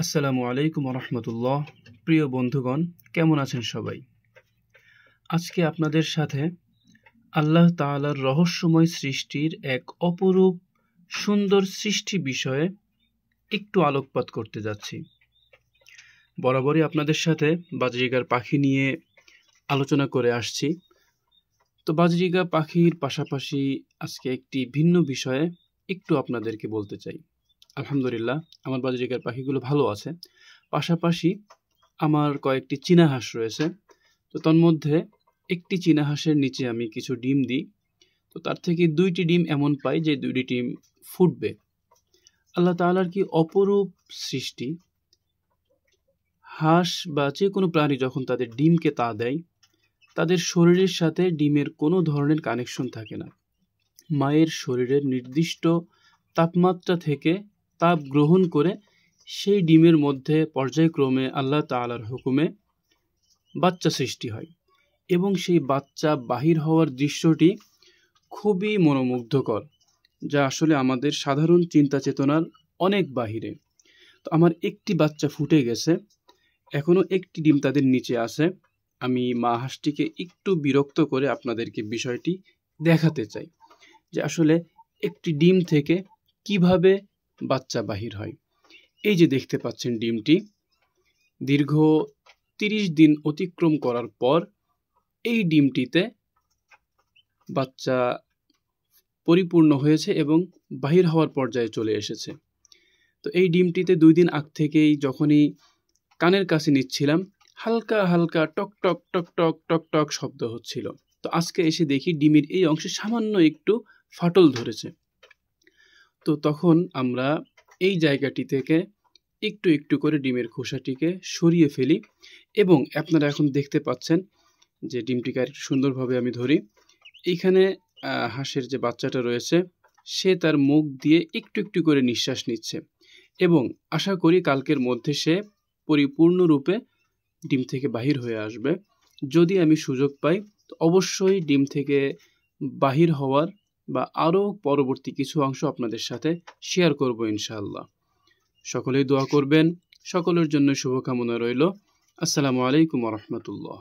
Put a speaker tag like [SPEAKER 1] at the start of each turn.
[SPEAKER 1] আসসালামু আলাইকুম রহমতুল্লাহ। প্রিয় বন্ধুগণ, কেমন আছেন সবাই? আজকে আপনাদের সাথে আল্লাহ তাআলার রহস্যময় সৃষ্টির এক অপরূপ সুন্দর সৃষ্টি বিষয়ে একটু আলোকপাত করতে যাচ্ছি। বরাবরই আপনাদের সাথে বাজরিগার পাখি নিয়ে আলোচনা করে আসছি। তো বাজরিগা পাখির পাশাপাশি আজকে একটি ভিন্ন বিষয়ে একটু আপনাদেরকে বলতে চাই। আলহামদুলিল্লাহ, আমার বাজরিগার পাখিগুলো ভালো আছে। পাশাপাশি আমার কয়েকটি চীনা হাঁস রয়েছে। তো তন্মধ্যে একটি চীনা হাঁসের নিচে আমি কিছু ডিম দিই। তো তার থেকে 2টি ডিম এমন পাই যে 2টি ডিম ফুটবে। আল্লাহ তাআলার কি অপরূপ সৃষ্টি! হাঁস বা যে কোনো প্রাণী যখন তাদের ডিমকে তা দেয়, তাদের শরীরের সাথে ডিমের কোনো ধরনের কানেকশন থাকে না। মায়ের শরীরের নির্দিষ্ট তাপমাত্রা থেকে তাপ গ্রহণ করে সেই ডিমের মধ্যে পর্যায়ক্রমে আল্লাহ তাআলার হুকুমে বাচ্চা সৃষ্টি হয় এবং সেই বাচ্চা বাহির হওয়ার দৃশ্যটি খুবই মনোমুগ্ধকর, যা আসলে আমাদের সাধারণ চিন্তা চেতনার অনেক বাহিরে। তো আমার একটি বাচ্চা ফুটে গেছে, এখনও একটি ডিম তাদের নিচে আছে। আমি মা হাঁসটিকে একটু বিরক্ত করে আপনাদেরকে বিষয়টি দেখাতে চাই যে আসলে একটি ডিম থেকে কিভাবে বাচ্চা বাহির হয়। এই যে দেখতে পাচ্ছেন ডিমটি, দীর্ঘ 30 দিন অতিক্রম করার পর এই ডিমটিতে বাচ্চা পরিপূর্ণ হয়েছে এবং বাহির হওয়ার পর্যায়ে চলে এসেছে। তো এই ডিমটিতে 2 দিন আগ থেকেই যখনই কানের কাছে নিচ্ছিলাম, হালকা হালকা টক টক টক টক টক টক শব্দ হচ্ছিল। তো আজকে এসে দেখি ডিমের এই অংশে সামান্য একটু ফাটল ধরেছে। তো তখন আমরা এই জায়গাটি থেকে একটু একটু করে ডিমের খোসাটিকে সরিয়ে ফেলি এবং আপনারা এখন দেখতে পাচ্ছেন যে ডিমটিকে আর সুন্দরভাবে আমি ধরি। এইখানে হাঁসের যে বাচ্চাটা রয়েছে, সে তার মুখ দিয়ে একটু একটু করে নিঃশ্বাস নিচ্ছে এবং আশা করি কালকের মধ্যে সে পরিপূর্ণরূপে ডিম থেকে বাহির হয়ে আসবে। যদি আমি সুযোগ পাই তো অবশ্যই ডিম থেকে বাহির হওয়ার বা আরও পরবর্তী কিছু অংশ আপনাদের সাথে শেয়ার করব ইনশাআল্লাহ। সকলেই দোয়া করবেন। সকলের জন্য শুভকামনা রইল। আসসালামু আলাইকুম ওয়া রাহমাতুল্লাহ।